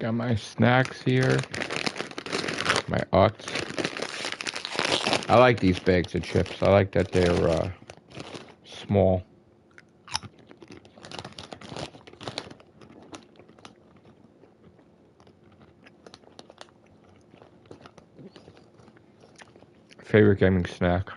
Got my snacks here. My Utz. I like these bags of chips. I like that they're small. Favorite gaming snack.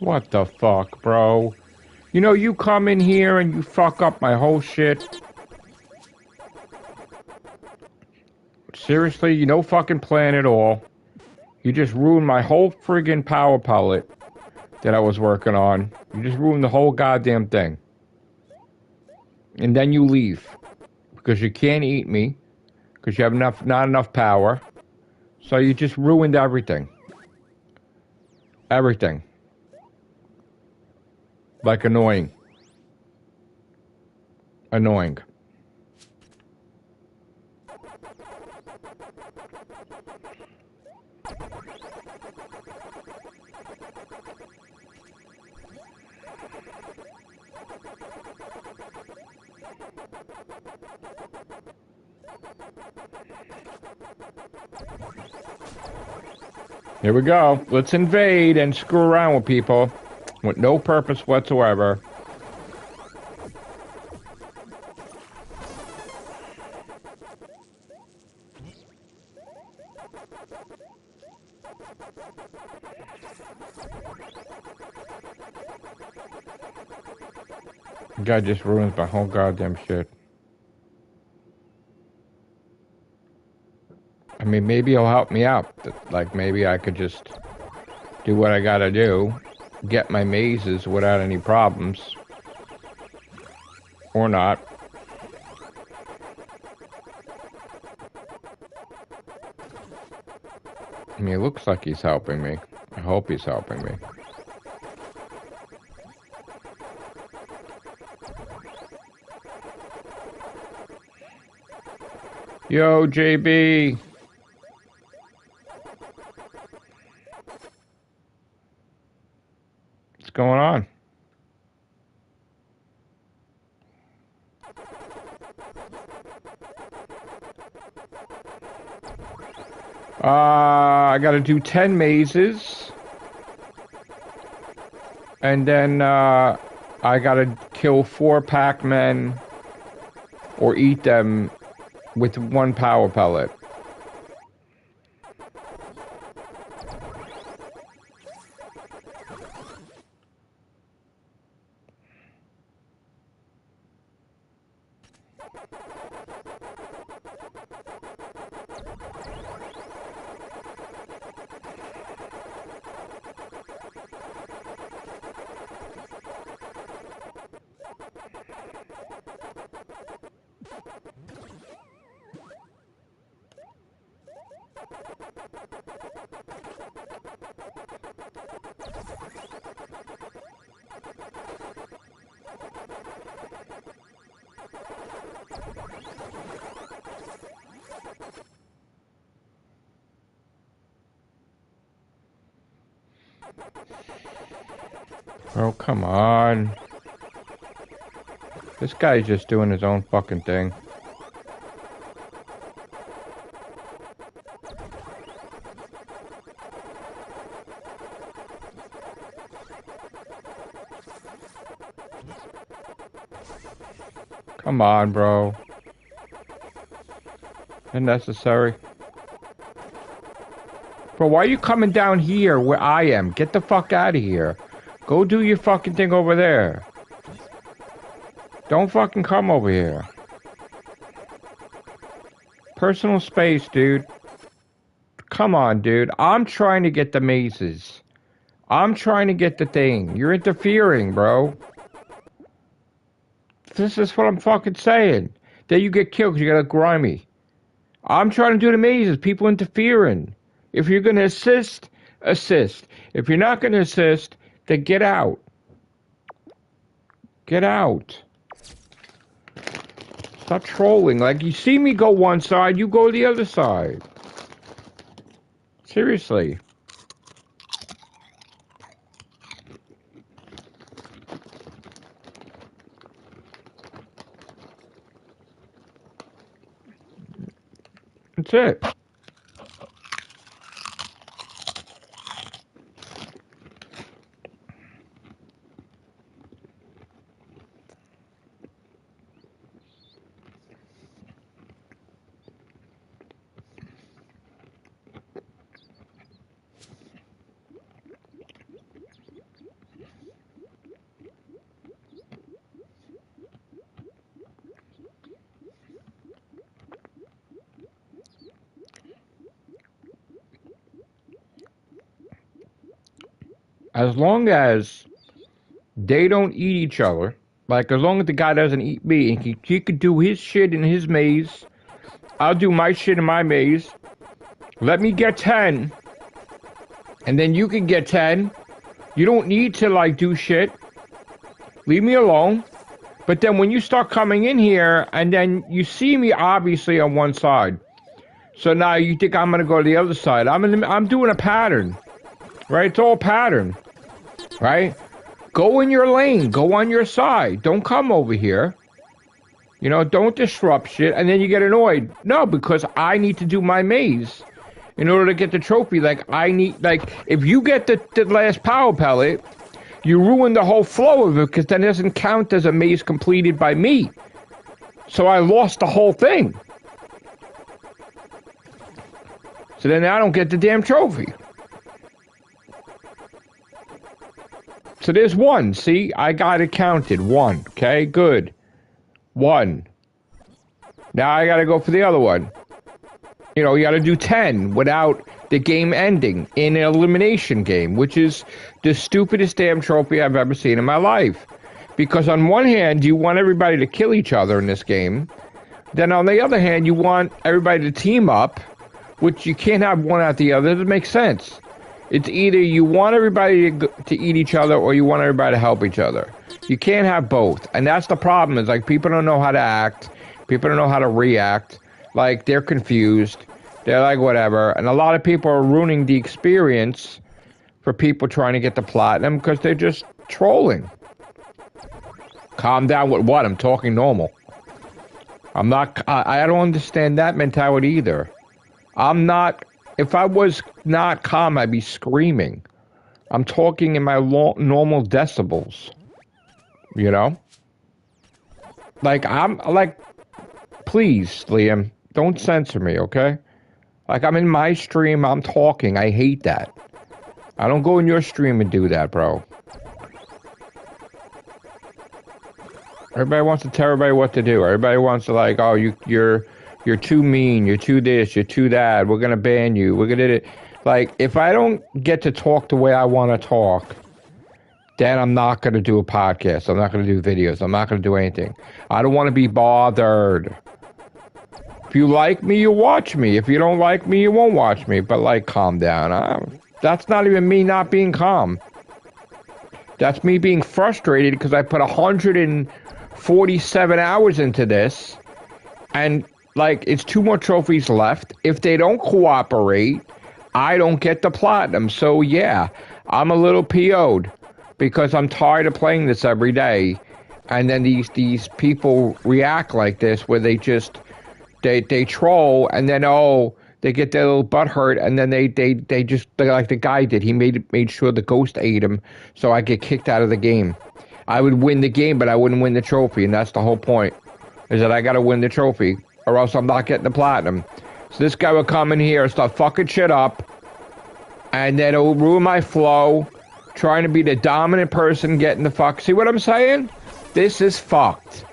What the fuck, bro? You know, you come in here and you fuck up my whole shit. Seriously, you no fucking plan at all. You just ruined my whole friggin' power pellet that I was working on. You just ruined the whole goddamn thing. And then you leave. Because you can't eat me. Because you have not enough power. So you just ruined everything. Everything. Like annoying. Annoying. Here we go. Let's invade and screw around with people with no purpose whatsoever. Guy just ruins my whole goddamn shit. I mean, maybe he'll help me out. Like, maybe I could just do what I gotta do. Get my mazes without any problems. Or not. I mean, it looks like he's helping me. I hope he's helping me. Yo, JB. What's going on? I gotta do 10 mazes. And then I gotta kill 4 Pac-Men or eat them with 1 power pellet. Oh, come on. This guy's just doing his own fucking thing. Come on, bro. Unnecessary. Bro, why are you coming down here where I am? Get the fuck out of here. Go do your fucking thing over there. Don't fucking come over here. Personal space, dude. Come on, dude. I'm trying to get the mazes. I'm trying to get the thing. You're interfering, bro. This is what I'm fucking saying. Then you get killed because you got a grimy. I'm trying to do the mazes. People interfering. If you're going to assist, assist. If you're not going to assist, then get out. Get out. Stop trolling. Like, you see me go one side, you go the other side. Seriously. That's it. As long as they don't eat each other, like as long as the guy doesn't eat me, and he could do his shit in his maze, I'll do my shit in my maze. Let me get 10, and then you can get 10. You don't need to like do shit. Leave me alone. But then when you start coming in here, and then you see me obviously on one side, so now you think I'm gonna go to the other side. I'm doing a pattern, right? It's all pattern. Right? Go in your lane. Go on your side. Don't come over here. You know, don't disrupt shit, and then you get annoyed. No, because I need to do my maze in order to get the trophy. Like, if you get the last power pellet, you ruin the whole flow of it, because then it doesn't count as a maze completed by me. So I lost the whole thing. So then I don't get the damn trophy. So there's 1. See, I got it counted. 1. Okay, good. 1. Now I gotta go for the other one. You know, you gotta do 10 without the game ending in an elimination game, which is the stupidest damn trophy I've ever seen in my life. Because on one hand, you want everybody to kill each other in this game. Then on the other hand, you want everybody to team up, which you can't have one out the other. It doesn't make sense. It's either you want everybody to eat each other or you want everybody to help each other. You can't have both. And that's the problem, is like people don't know how to act. People don't know how to react. Like, they're confused. They're like, whatever. And a lot of people are ruining the experience for people trying to get the platinum because they're just trolling. Calm down with what? I'm talking normal. I'm not, I don't understand that mentality either. I'm not, if I was not calm, I'd be screaming. I'm talking in my normal decibels. You know? Like, please, Liam, don't censor me, okay? Like, I'm in my stream, I'm talking. I hate that. I don't go in your stream and do that, bro. Everybody wants to tell everybody what to do. Everybody wants to, like, oh, you're too mean, you're too this, you're too that, we're gonna ban you, we're gonna... Like, if I don't get to talk the way I want to talk, then I'm not gonna do a podcast, I'm not gonna do videos, I'm not gonna do anything. I don't want to be bothered. If you like me, you watch me. If you don't like me, you won't watch me. But, like, calm down. That's not even me not being calm. That's me being frustrated because I put 147 hours into this. And, like, it's 2 more trophies left. If they don't cooperate, I don't get the platinum. So, yeah, I'm a little PO'd because I'm tired of playing this every day. And then these people react like this where they just... They troll, and then, they get their little butt hurt, and then they like the guy did. He made sure the ghost ate him, so I get kicked out of the game. I would win the game, but I wouldn't win the trophy, and that's the whole point, is that I gotta win the trophy, or else I'm not getting the platinum. So this guy would come in here and start fucking shit up, and then it'll ruin my flow, trying to be the dominant person getting the fuck. See what I'm saying? This is fucked.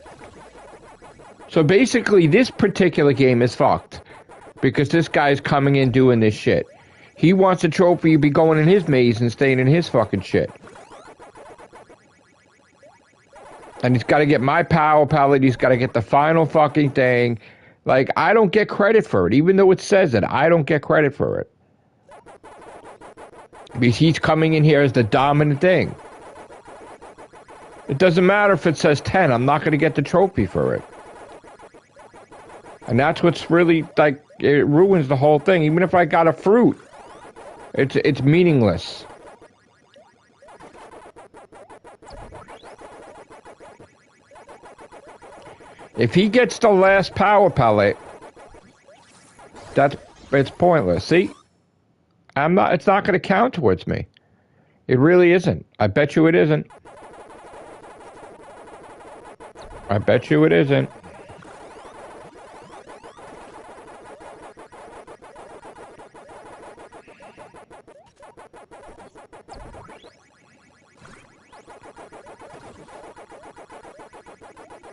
So basically, this particular game is fucked. Because this guy's coming in doing this shit. He wants a trophy to be going in his maze and staying in his fucking shit. And he's got to get my power palette. He's got to get the final fucking thing. Like, I don't get credit for it. Even though it says it, I don't get credit for it. Because he's coming in here as the dominant thing. It doesn't matter if it says 10. I'm not going to get the trophy for it. And that's what's really, like, it ruins the whole thing. Even if I got a fruit, it's meaningless. If he gets the last power pellet, it's pointless. See? It's not going to count towards me. It really isn't. I bet you it isn't. I bet you it isn't.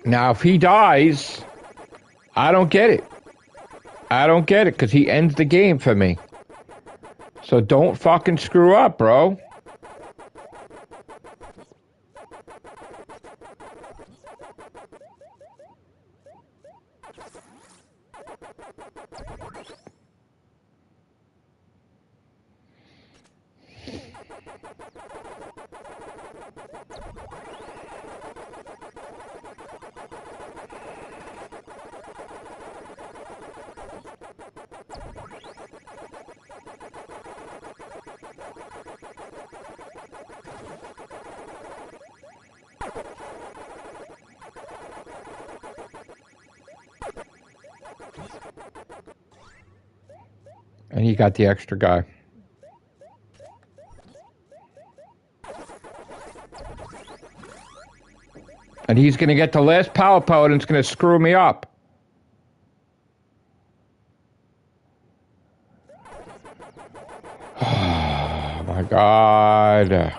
Now, if he dies, I don't get it. I don't get it, because he ends the game for me. So don't fucking screw up, bro. And he got the extra guy. And he's going to get the last power pellet and it's going to screw me up. Oh my God.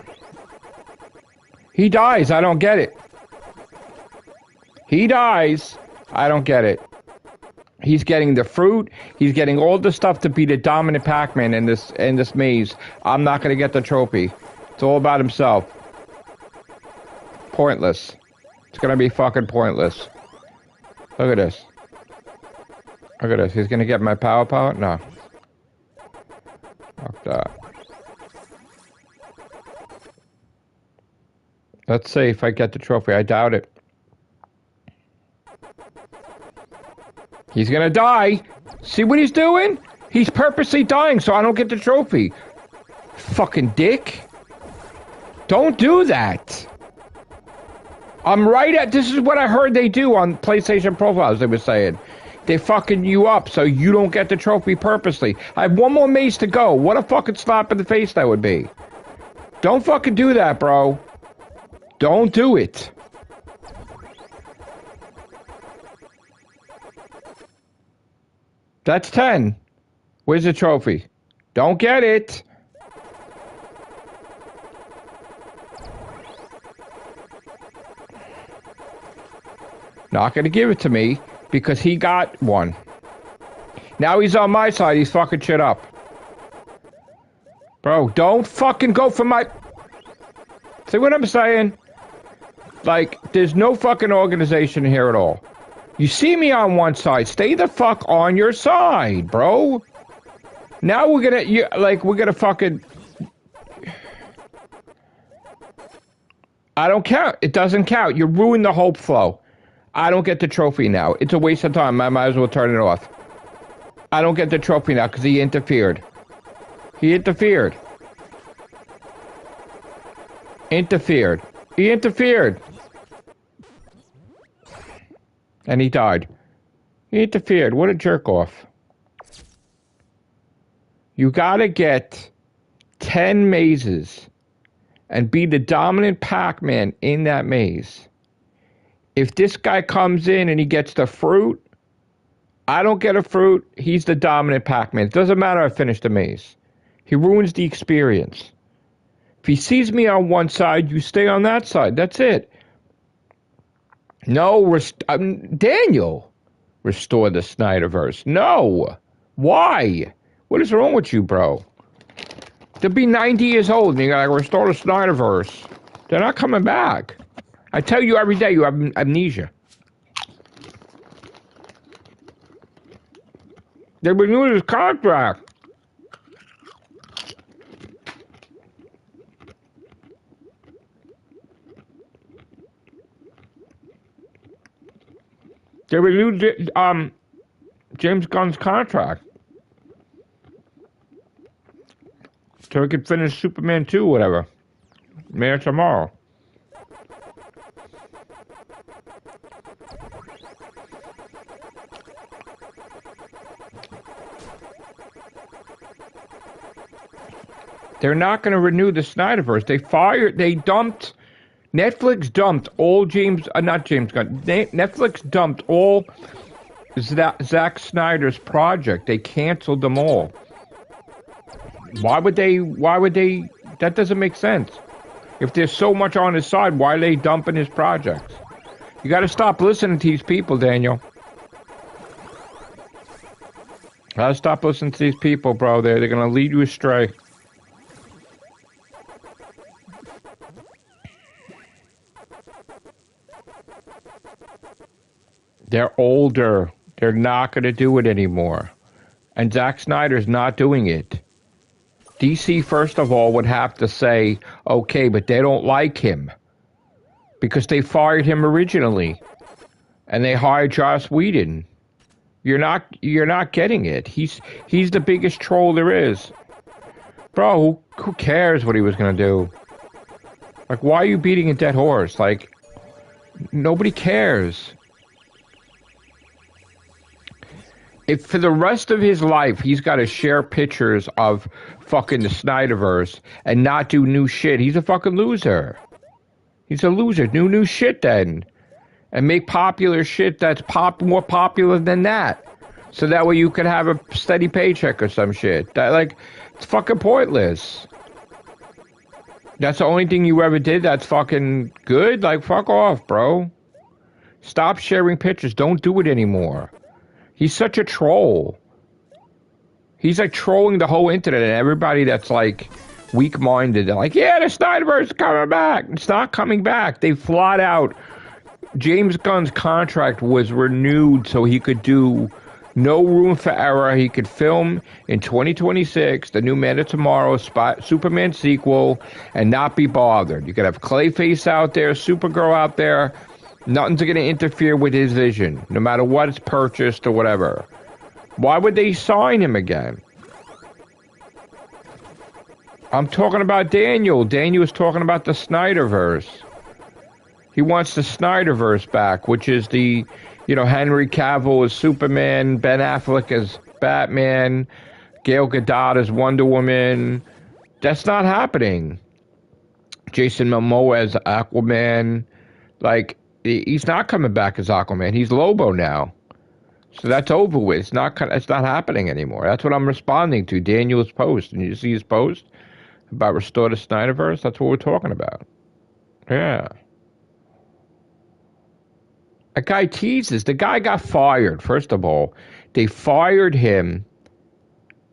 He dies, I don't get it. He dies, I don't get it. He's getting the fruit. He's getting all the stuff to be the dominant Pac-Man in this maze. I'm not going to get the trophy. It's all about himself. Pointless. It's going to be fucking pointless. Look at this. Look at this. He's going to get my power pellet? No. Fuck that. Let's see if I get the trophy. I doubt it. He's gonna die. See what he's doing? He's purposely dying so I don't get the trophy. Fucking dick. Don't do that. I'm right at... This is what I heard they do on PlayStation profiles, they were saying. They're fucking you up so you don't get the trophy purposely. I have one more maze to go. What a fucking slap in the face that would be. Don't fucking do that, bro. Don't do it. That's 10. Where's the trophy? Don't get it. Not gonna give it to me because he got one. Now he's on my side. He's fucking shit up. Bro, don't fucking go for my... See what I'm saying? Like, there's no fucking organization here at all. You see me on one side. Stay the fuck on your side, bro. Now we're gonna fucking... I don't count. It doesn't count. You ruined the whole flow. I don't get the trophy now. It's a waste of time. I might as well turn it off. I don't get the trophy now because he interfered. He interfered. Interfered. He interfered. And he died. He interfered. What a jerk off. You gotta get 10 mazes and be the dominant Pac-Man in that maze. If this guy comes in and he gets the fruit, I don't get a fruit, he's the dominant Pac-Man. It doesn't matter I finished the maze. He ruins the experience. If he sees me on one side, you stay on that side. That's it. No, Daniel, restore the Snyderverse. No. Why? What is wrong with you, bro? They'll be 90 years old and you gotta restore the Snyderverse. They're not coming back. I tell you every day you have amnesia. They renewed his contract. They renewed James Gunn's contract. So he could finish Superman 2 or whatever. Maybe tomorrow. They're not going to renew the Snyderverse. Netflix dumped all Netflix dumped all Zack Snyder's project. They canceled them all. Why would they, that doesn't make sense. If there's so much on his side, why are they dumping his projects? You got to stop listening to these people, Daniel. Gotta stop listening to these people, bro. They're going to lead you astray. They're older. They're not going to do it anymore. And Zack Snyder's not doing it. DC, first of all, would have to say, okay, but they don't like him. Because they fired him originally. And they hired Joss Whedon. You're not getting it. He's the biggest troll there is. Bro, who cares what he was going to do? Like, why are you beating a dead horse? Like, nobody cares. If for the rest of his life he's got to share pictures of fucking the Snyderverse and not do new shit, he's a fucking loser. He's a loser. Do new shit then. And make popular shit that's more popular than that. So that way you could have a steady paycheck or some shit. It's fucking pointless. That's the only thing you ever did that's fucking good? Like, fuck off, bro. Stop sharing pictures. Don't do it anymore. He's such a troll. He's like trolling the whole internet and everybody that's like weak-minded. They're like, yeah, the Snyderverse is coming back. It's not coming back. They flat out. James Gunn's contract was renewed so he could do no room for error. He could film in 2026, the new Man of Tomorrow, Superman sequel, and not be bothered. You could have Clayface out there, Supergirl out there. Nothing's going to interfere with his vision, no matter what is purchased or whatever. Why would they sign him again? I'm talking about Daniel. Daniel's talking about the Snyderverse. He wants the Snyderverse back, which is the, Henry Cavill as Superman, Ben Affleck as Batman, Gal Gadot as Wonder Woman. That's not happening. Jason Momoa as Aquaman. Like, he's not coming back as Aquaman. He's Lobo now. So that's over with. It's not happening anymore. That's what I'm responding to, Daniel's post. And you see his post about Restore the Snyderverse? That's what we're talking about. Yeah. A guy teases. The guy got fired, first of all. They fired him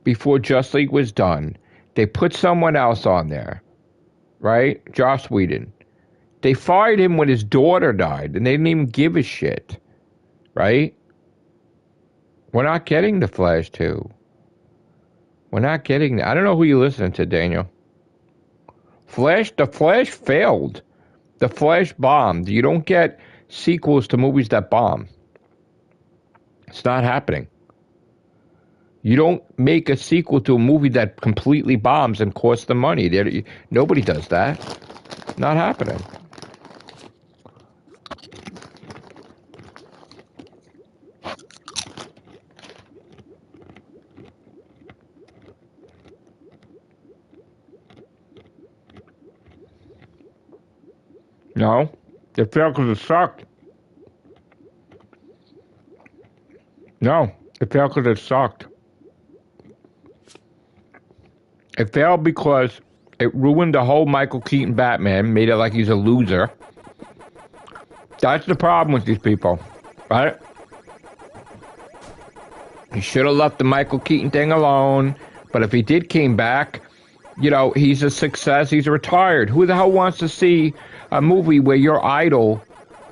before Just League was done. They put someone else on there, right? Joss Whedon. They fired him when his daughter died, and they didn't even give a shit, right? We're not getting the Flash 2. We're not getting... I don't know who you listen to, Daniel. The Flash failed. The Flash bombed. You don't get sequels to movies that bomb. It's not happening. You don't make a sequel to a movie that completely bombs and costs them money. Nobody does that. Not happening. No. It failed because it sucked. No. It failed because it sucked. It failed because it ruined the whole Michael Keaton Batman, made it like he's a loser. That's the problem with these people, right? He should have left the Michael Keaton thing alone, but if he came back, you know, he's a success, he's retired. Who the hell wants to see a movie where your idol,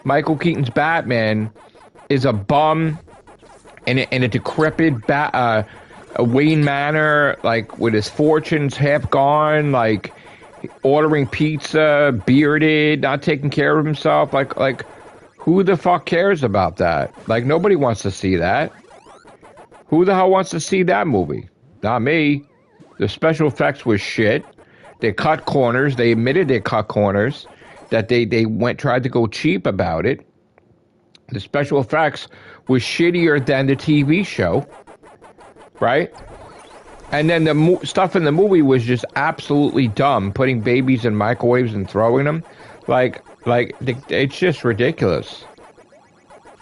Michael Keaton's Batman, is a bum in a decrepit Wayne Manor, like with his fortunes half gone, like ordering pizza, bearded, not taking care of himself. Like who the fuck cares about that? Like nobody wants to see that. Who the hell wants to see that movie? Not me. The special effects was shit. They cut corners. They admitted they cut corners. That they tried to go cheap about it. The special effects was shittier than the TV show. Right? And then the stuff in the movie was just absolutely dumb. Putting babies in microwaves and throwing them. It's just ridiculous.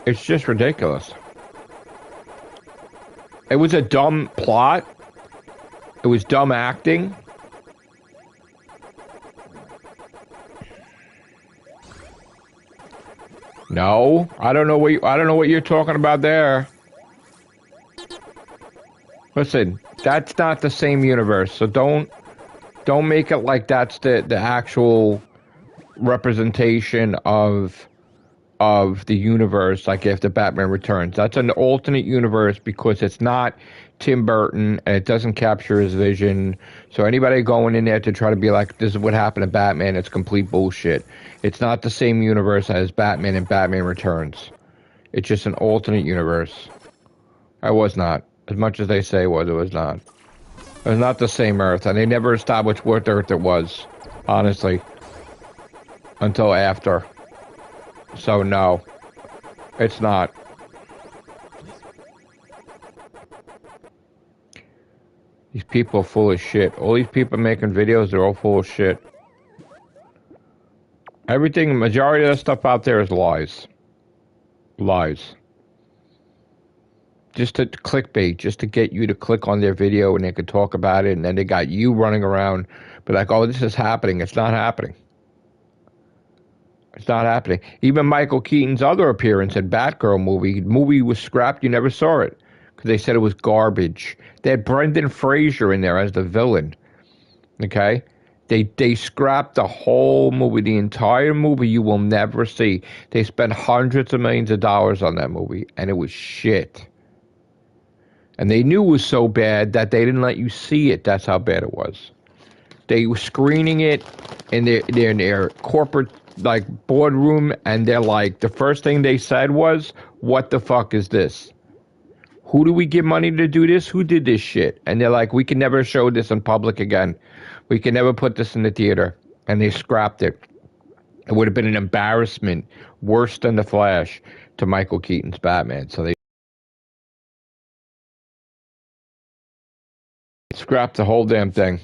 It's just ridiculous. It was a dumb plot. It was dumb acting. No, I don't know what you're talking about there. Listen, that's not the same universe, so don't make it like that's the actual representation of the universe, like if the Batman Returns. That's an alternate universe because it's not Tim Burton and it doesn't capture his vision. So anybody going in there to try to be like, this is what happened to Batman, it's complete bullshit. It's not the same universe as Batman and Batman Returns. It's just an alternate universe. I was not. As much as they say it was not. It was not the same Earth, and they never established what Earth it was, honestly, until after. So no, it's not. These people are full of shit. All these people making videos, they're all full of shit. Everything, majority of the stuff out there is lies. Lies. Just to clickbait, just to get you to click on their video and they could talk about it, and then they got you running around, but like, oh, this is happening. It's not happening. It's not happening. Even Michael Keaton's other appearance in Batgirl movie was scrapped. You never saw it because they said it was garbage. They had Brendan Fraser in there as the villain. Okay? They scrapped the whole movie, the entire movie you will never see. They spent hundreds of millions of dollars on that movie, and it was shit. And they knew it was so bad that they didn't let you see it. That's how bad it was. They were screening it in their corporate like boardroom, and they're like, the first thing they said was, what the fuck is this? Who do we give money to do this? Who did this shit? And they're like, we can never show this in public again. We can never put this in the theater. And they scrapped it. It would have been an embarrassment, worse than The Flash, to Michael Keaton's Batman. So they scrapped the whole damn thing.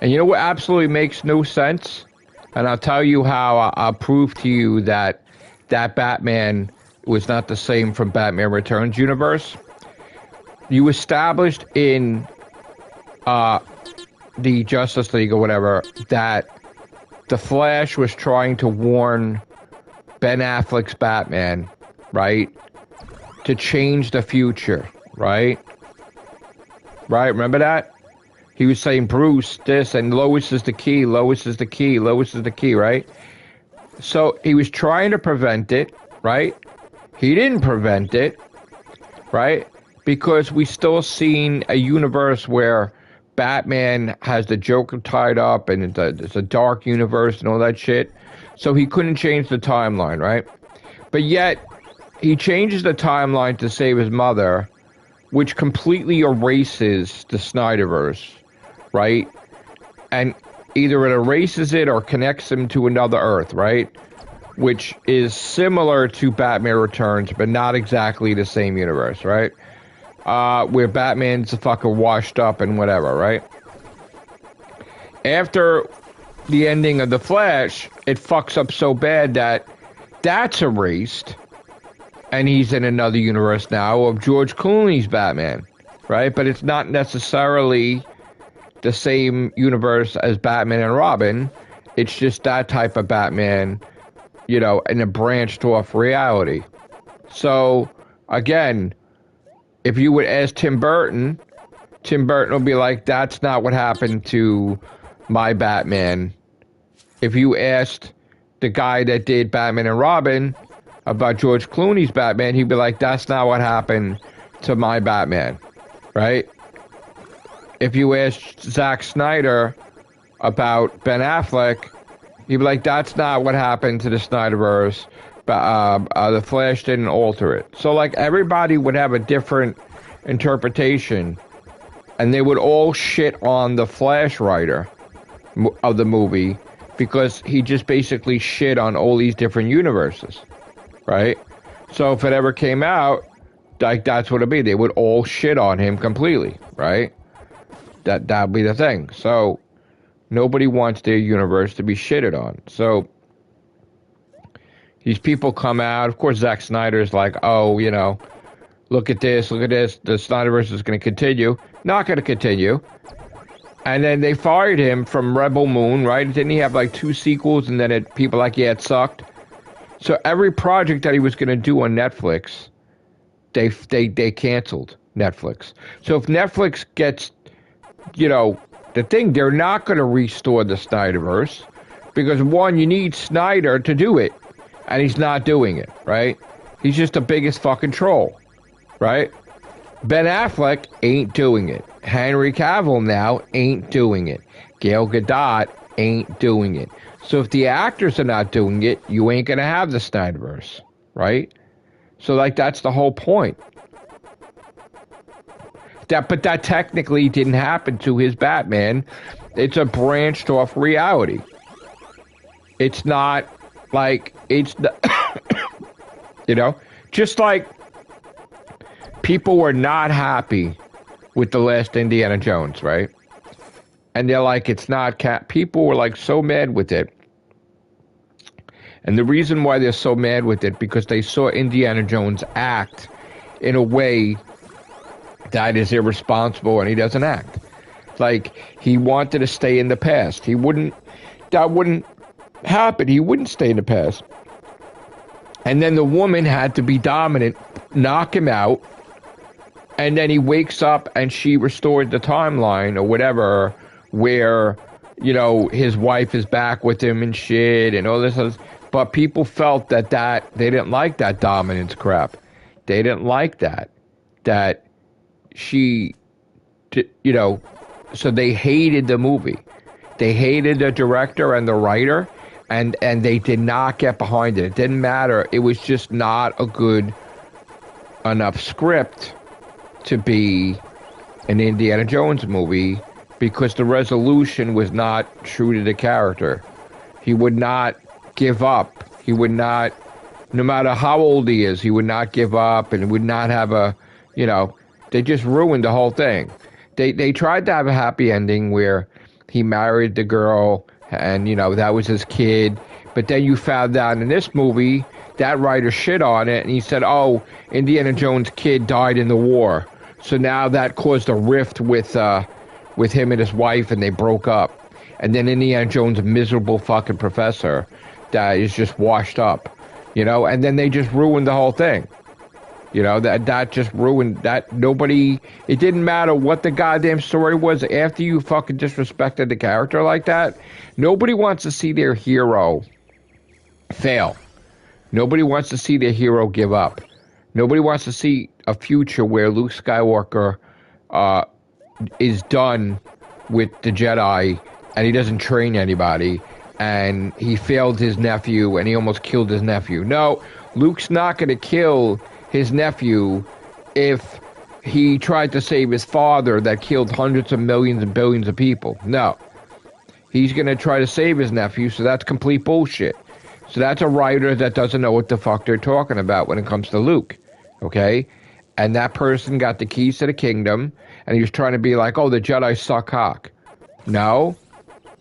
And you know what absolutely makes no sense? And I'll tell you how. I'll prove to you that that Batman was not the same from Batman Returns universe. You established in the Justice League or whatever that the Flash was trying to warn Ben Affleck's Batman, right? To change the future, right? Right, remember that? He was saying, Bruce, this, and Lois is the key, Lois is the key, Lois is the key, right? So he was trying to prevent it, right? He didn't prevent it, right? Because we still seen a universe where Batman has the Joker tied up and it's a dark universe and all that shit. So he couldn't change the timeline, right? But yet, he changes the timeline to save his mother, which completely erases the Snyderverse, right? And either it erases it or connects him to another Earth, right? Which is similar to Batman Returns, but not exactly the same universe, right? Where Batman's fucking washed up and whatever, right? After the ending of The Flash, it fucks up so bad that that's erased, and he's in another universe now of George Clooney's Batman, right? But it's not necessarily the same universe as Batman and Robin. It's just that type of Batman, you know, in a branched off reality. So, again, if you would ask Tim Burton will be like, that's not what happened to my Batman. If you asked the guy that did Batman and Robin about George Clooney's Batman, he'd be like, that's not what happened to my Batman, right? If you asked Zack Snyder about Ben Affleck, he'd be like, that's not what happened to the Snyderverse. The Flash didn't alter it. So, like, everybody would have a different interpretation, and they would all shit on the Flash writer of the movie because he just basically shit on all these different universes, right? So if it ever came out, like, that's what it'd be. They would all shit on him completely, right? That'd be the thing. So nobody wants their universe to be shitted on. So these people come out. Of course, Zack Snyder's like, oh, you know, look at this. The Snyderverse is going to continue. Not going to continue. And then they fired him from Rebel Moon, right? Didn't he have like 2 sequels? And then people like, yeah, it sucked. So every project that he was going to do on Netflix, they canceled Netflix. So if Netflix gets, you know, the thing, they're not going to restore the Snyderverse because, one, you need Snyder to do it. And he's not doing it, right? He's just the biggest fucking troll, right? Ben Affleck ain't doing it. Henry Cavill now ain't doing it. Gal Gadot ain't doing it. So if the actors are not doing it, you ain't gonna have the Snyderverse, right? So, like, that's the whole point. But that technically didn't happen to his Batman. It's a branched off reality. It's not like, it's the, you know, just like people were not happy with the last Indiana Jones, right? And they're like, it's not people were like so mad with it. And the reason why they're so mad with it, because they saw Indiana Jones act in a way that is irresponsible, and he doesn't act. Like, he wanted to stay in the past. That wouldn't happen. He wouldn't stay in the past. And then the woman had to be dominant, knock him out, and then he wakes up and she restored the timeline or whatever, where, you know, his wife is back with him and shit and all this other. But people felt that they didn't like that dominance crap. They didn't like that she, you know, so they hated the movie. They hated the director and the writer, and they did not get behind it. It didn't matter. It was just not a good enough script to be an Indiana Jones movie because the resolution was not true to the character. He would not give up. He would not, no matter how old he is, he would not give up and would not have a You know, they just ruined the whole thing. They tried to have a happy ending where he married the girl and, you know, that was his kid. But then you found out in this movie, that writer shit on it and he said, oh, Indiana Jones' kid died in the war. So now that caused a rift with him and his wife and they broke up. And then Indiana Jones, a miserable fucking professor that is just washed up, you know, and then they just ruined the whole thing. You know, that just ruined that. Nobody, it didn't matter what the goddamn story was after you fucking disrespected the character like that. Nobody wants to see their hero fail. Nobody wants to see their hero give up. Nobody wants to see a future where Luke Skywalker is done with the Jedi and he doesn't train anybody and he failed his nephew and he almost killed his nephew. No, Luke's not going to kill his nephew if he tried to save his father that killed hundreds of millions and billions of people. No. He's going to try to save his nephew, so that's complete bullshit. So that's a writer that doesn't know what the fuck they're talking about when it comes to Luke. Okay? And that person got the keys to the kingdom, and he was trying to be like, oh, the Jedi suck cock. No.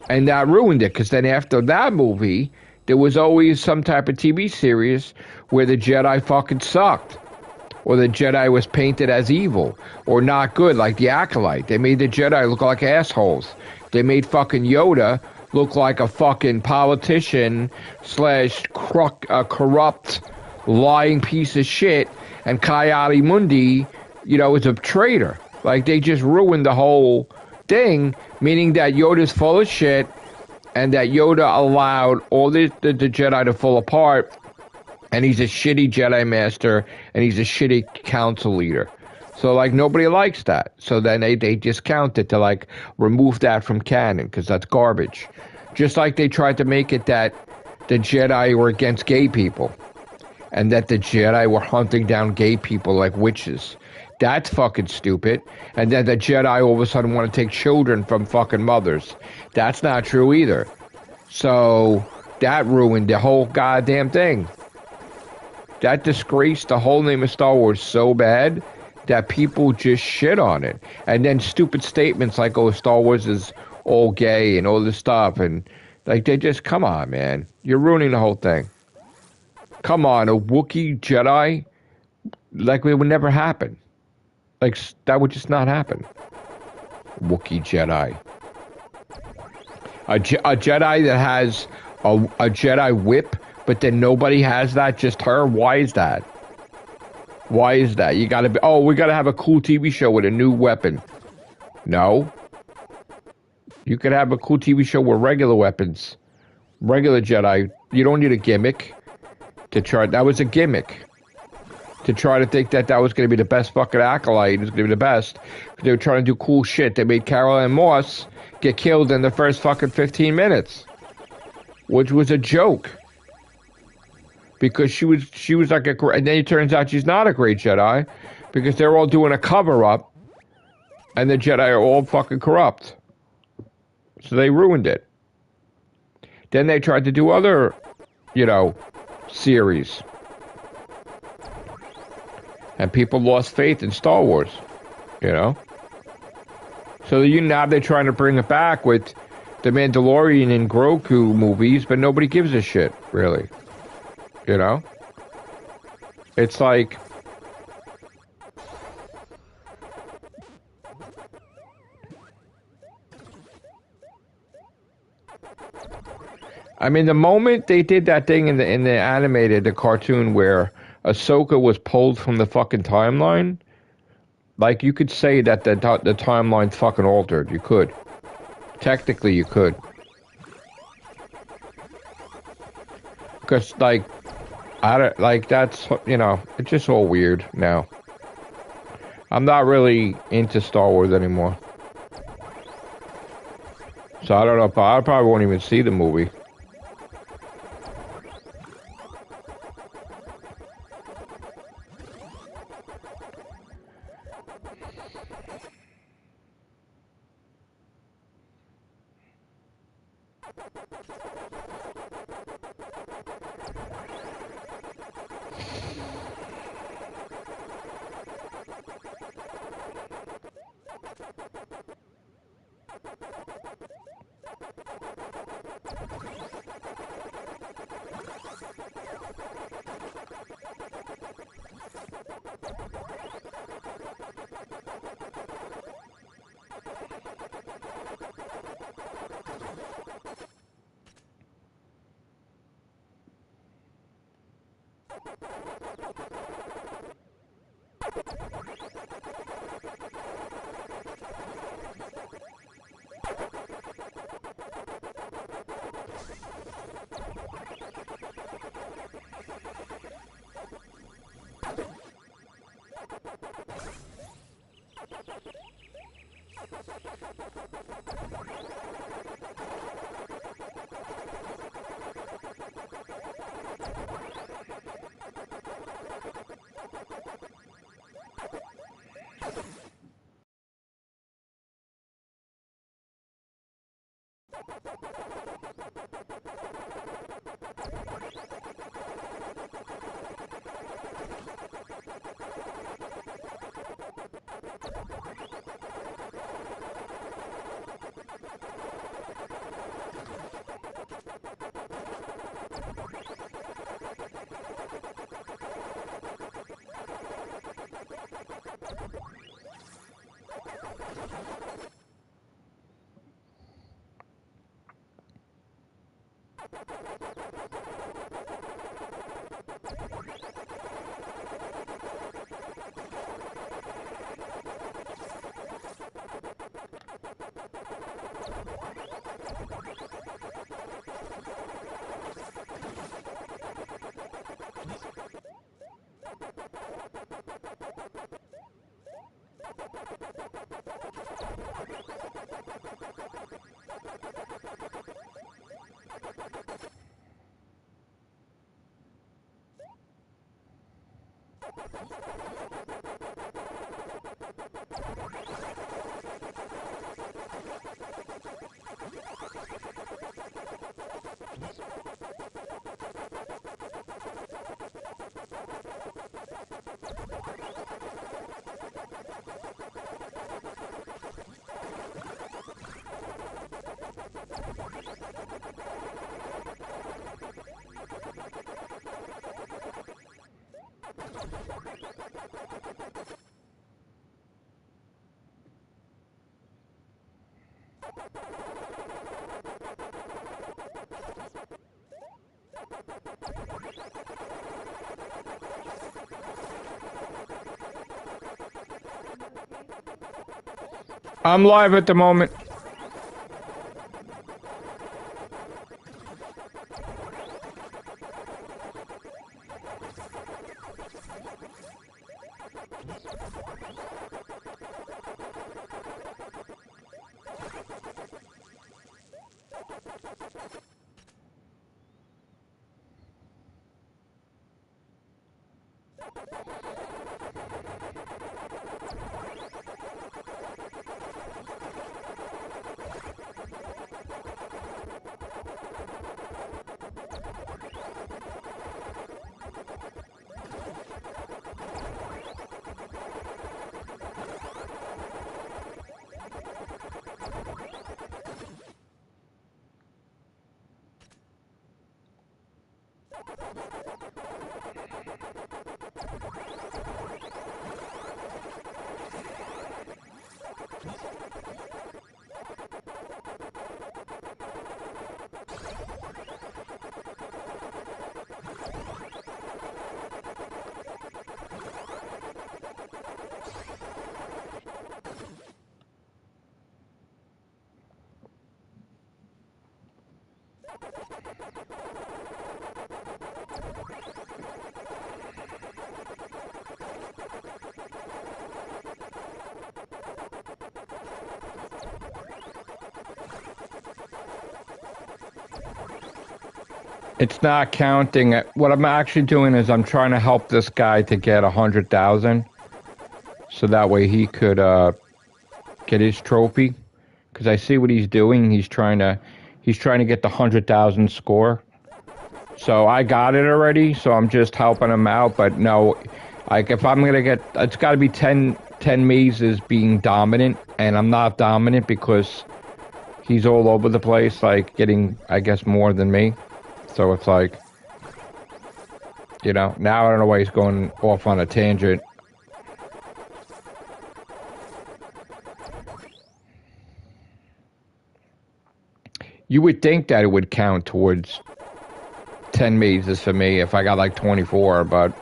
And that ruined it, because then after that movie, there was always some type of TV series where the Jedi fucking sucked. Or the Jedi was painted as evil. Or not good, like the Acolyte. They made the Jedi look like assholes. They made fucking Yoda look like a fucking politician slash corrupt, lying piece of shit. And Coyote Mundi, you know, is a traitor. Like, they just ruined the whole thing, meaning that Yoda's full of shit. And that Yoda allowed all the Jedi to fall apart. And he's a shitty Jedi Master, and he's a shitty council leader. So, like, nobody likes that. So then they discount it to, like, remove that from canon, because that's garbage. Just like they tried to make it that the Jedi were against gay people. And that the Jedi were hunting down gay people like witches. That's fucking stupid. And then the Jedi all of a sudden want to take children from fucking mothers. That's not true either. So, that ruined the whole goddamn thing. That disgraced the whole name of Star Wars so bad that people just shit on it. And then stupid statements like, oh, Star Wars is all gay and all this stuff. And, like, they just, come on, man. You're ruining the whole thing. Come on, a Wookiee Jedi? Like, it would never happen. Like, that would just not happen. Wookiee Jedi. A Jedi that has a Jedi whip, but then nobody has that, just her? Why is that? Why is that? You gotta be, oh, we gotta have a cool TV show with a new weapon. No. You could have a cool TV show with regular weapons. Regular Jedi. You don't need a gimmick to try. That was a gimmick. To try to think that that was going to be the best fucking Acolyte. It was going to be the best. They were trying to do cool shit. They made Carol Ann Moss get killed in the first fucking 15 minutes. Which was a joke. Because she was like a great, and then it turns out she's not a great Jedi. Because they're all doing a cover-up. And the Jedi are all fucking corrupt. So they ruined it. Then they tried to do other, you know, series. And people lost faith in Star Wars, you know? So now they're trying to bring it back with the Mandalorian and Grogu movies, but nobody gives a shit, really. You know? It's like... I mean, the moment they did that thing in the animated, the cartoon where Ahsoka was pulled from the fucking timeline, like, you could say that the timeline's fucking altered. You could. Technically, you could. Because, like, that's, you know, it's just all weird now. I'm not really into Star Wars anymore. So I don't know, but I probably won't even see the movie. I'm live at the moment. It's not counting it. What I'm actually doing is I'm trying to help this guy to get 100,000, so that way he could get his trophy. Because I see what he's doing. He's trying to get the 100,000 score. So I got it already. So I'm just helping him out. But no, like if I'm gonna get, it's got to be 10 mazes being dominant, and I'm not dominant because he's all over the place, like getting, I guess, more than me. So it's like, you know, now I don't know why he's going off on a tangent. You would think that it would count towards 10 mazes for me if I got like 24, but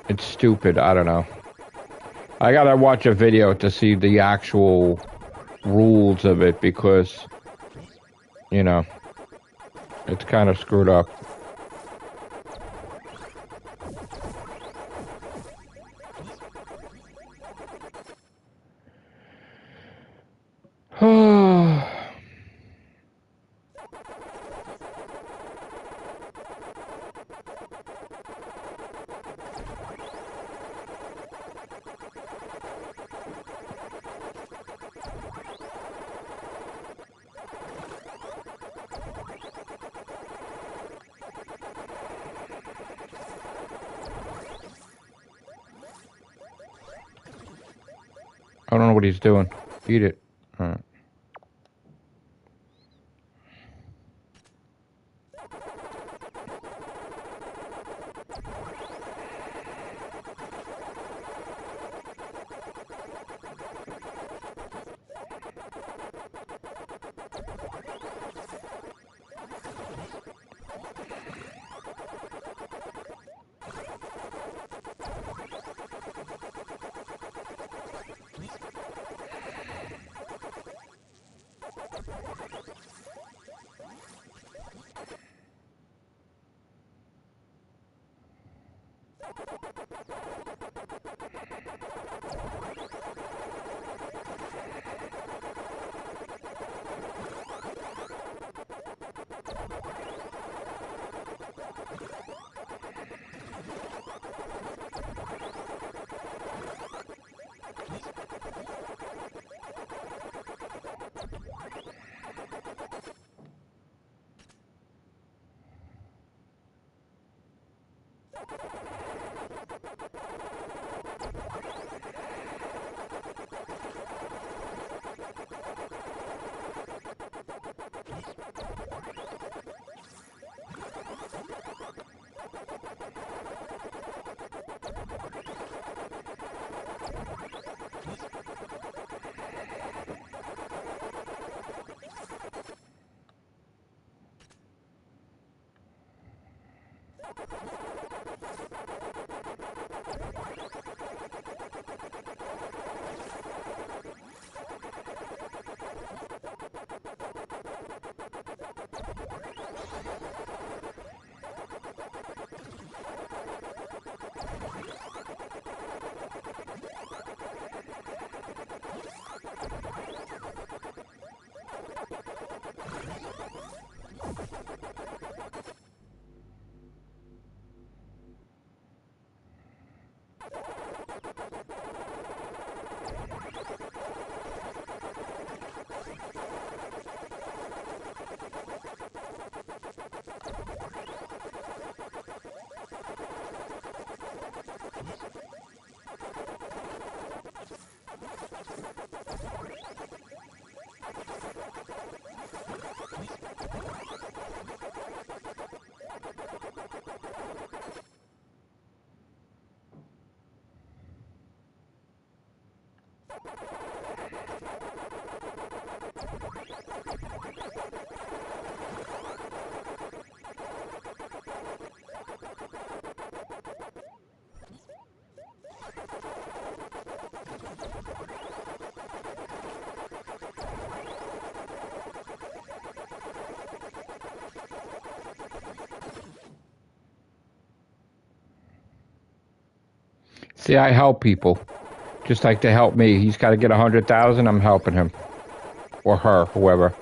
it's stupid. I don't know. I gotta watch a video to see the actual rules of it because, you know, it's kind of screwed up. I don't know what he's doing. Eat it. All right. See, I help people. Just like to help me. He's got to get 100,000. I'm helping him. Or her, whoever.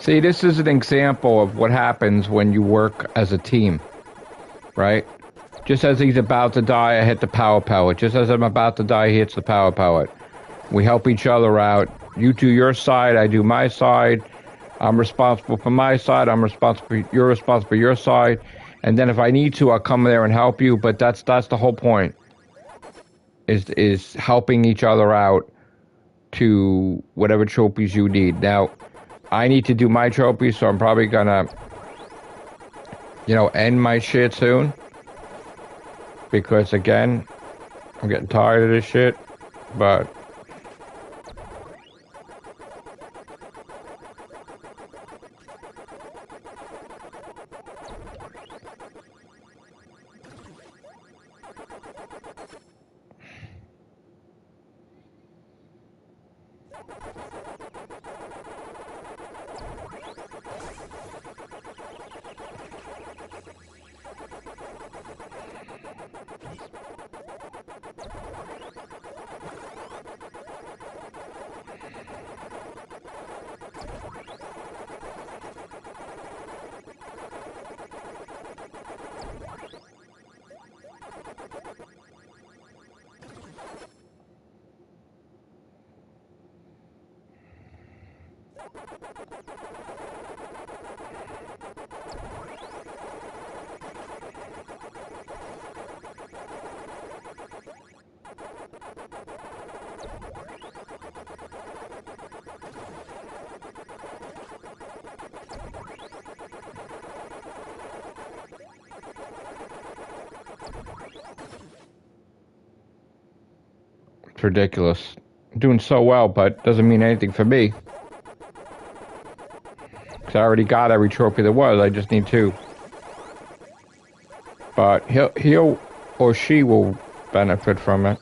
See, this is an example of what happens when you work as a team, right? Just as he's about to die, I hit the power pellet. Just as I'm about to die, he hits the power pellet. We help each other out. You do your side, I do my side. I'm responsible for my side. You're responsible for your side. And then if I need to, I'll come there and help you. But that's the whole point. Is helping each other out to whatever trophies you need. Now, I need to do my trophies, so I'm probably gonna, end my shit soon. Because again, I'm getting tired of this shit. But it's ridiculous. I'm doing so well, but doesn't mean anything for me. Because I already got every trophy there was. I just need 2. But he'll or she will benefit from it.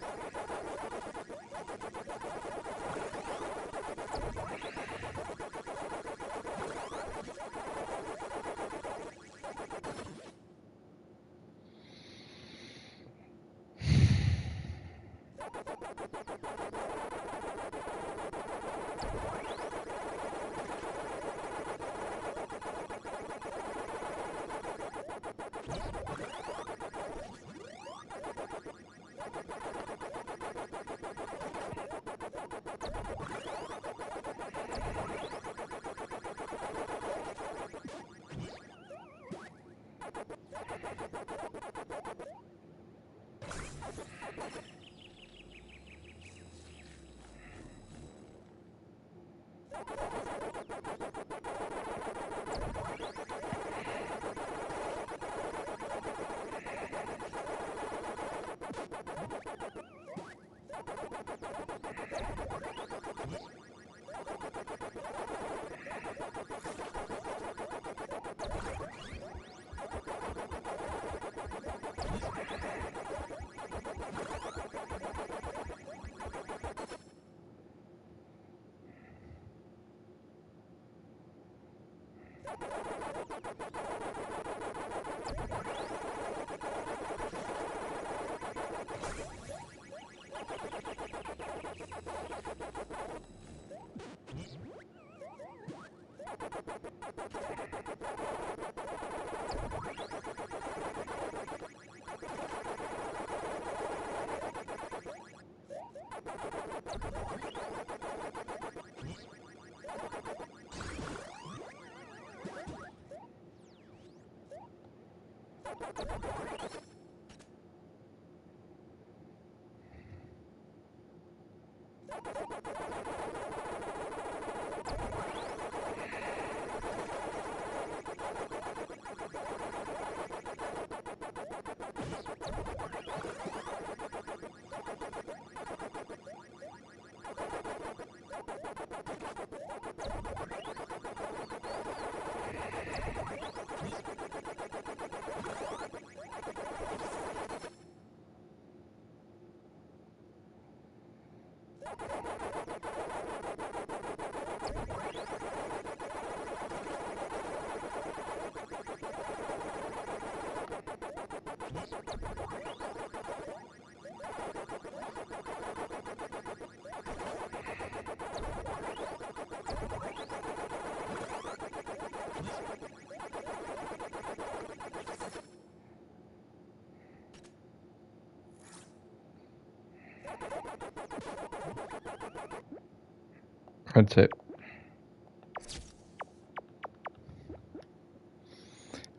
That's it.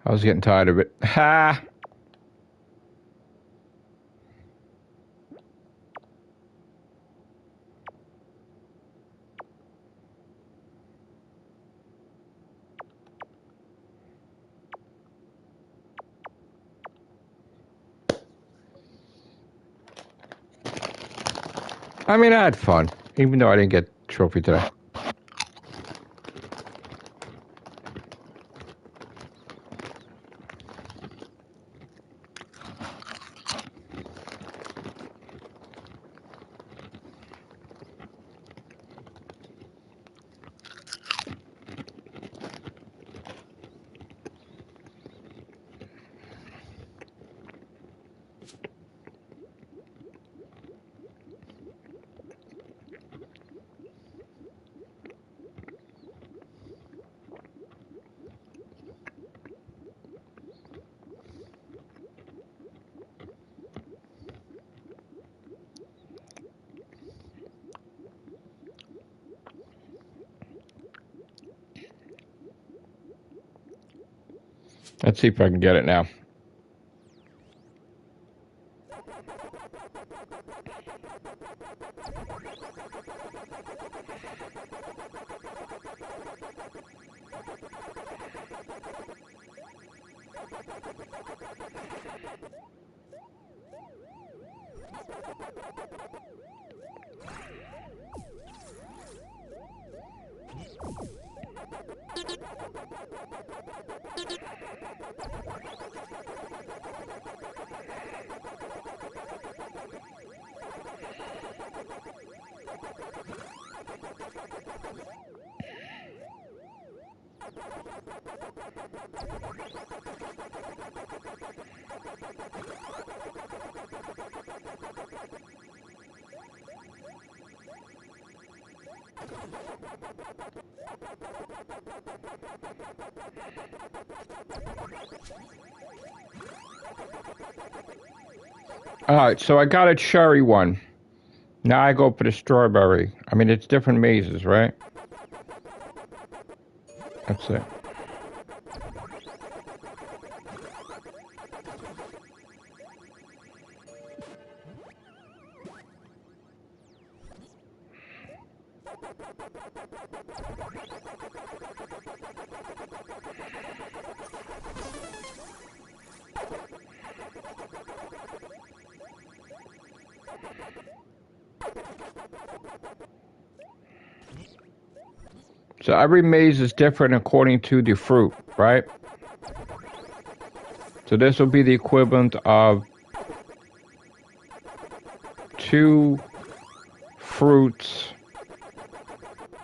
I was getting tired of it. Ha! I mean, I had fun, even though I didn't get a trophy today. Let's see if I can get it now. Alright, so I got a cherry one. Now I go for the strawberry. I mean, it's different mazes, right? That's it. So every maze is different according to the fruit, right? So this will be the equivalent of 2 fruits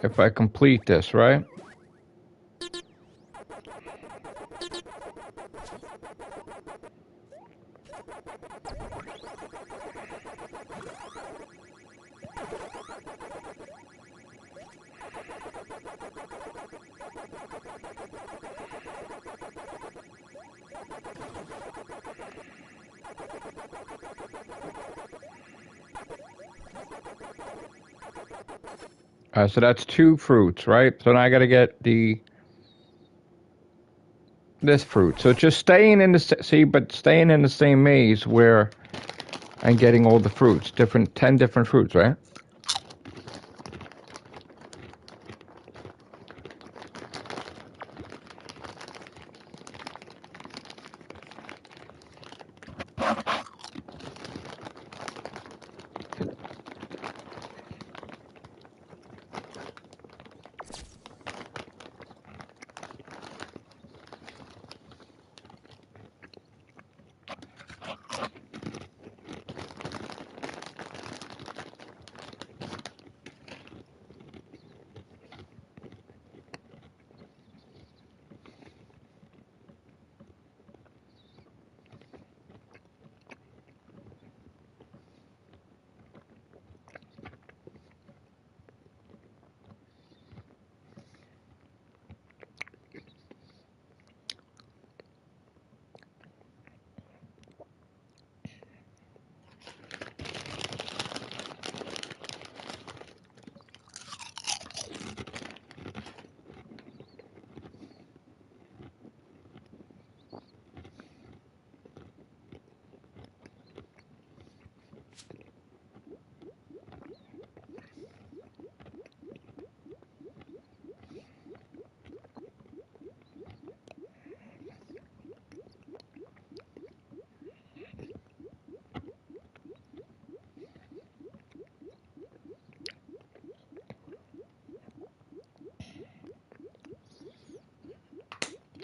if I complete this, right? So that's 2 fruits, right? So now I got to get this fruit. So just staying in staying in the same maze where I'm getting all the fruits, 10 different fruits, right?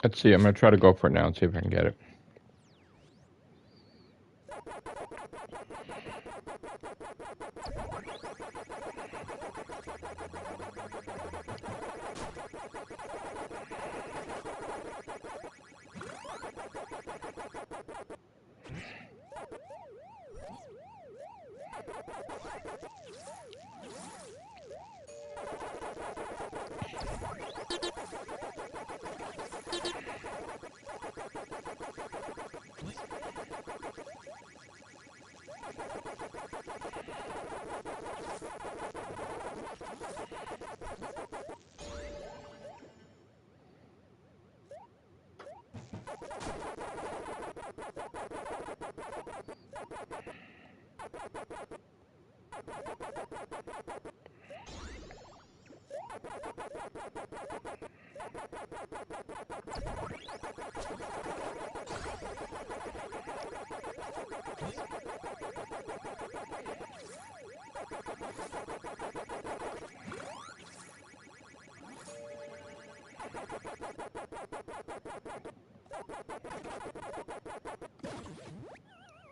Let's see. I'm going to try to go for it now and see if I can get it.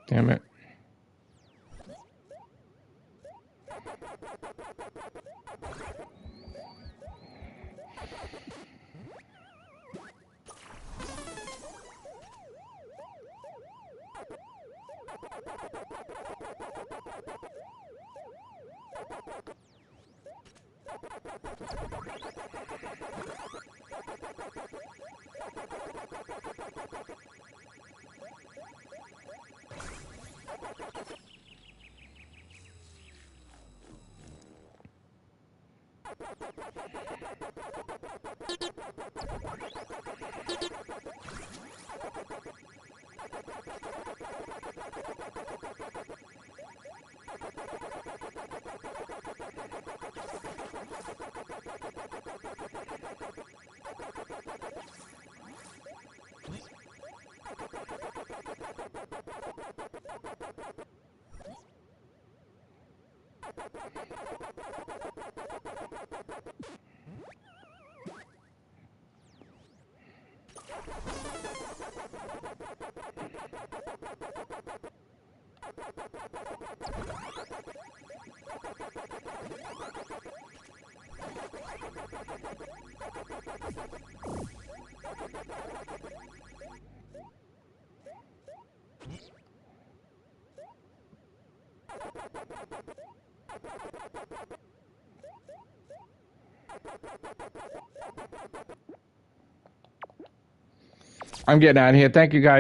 Damn it. I'm getting out of here. Thank you, guys.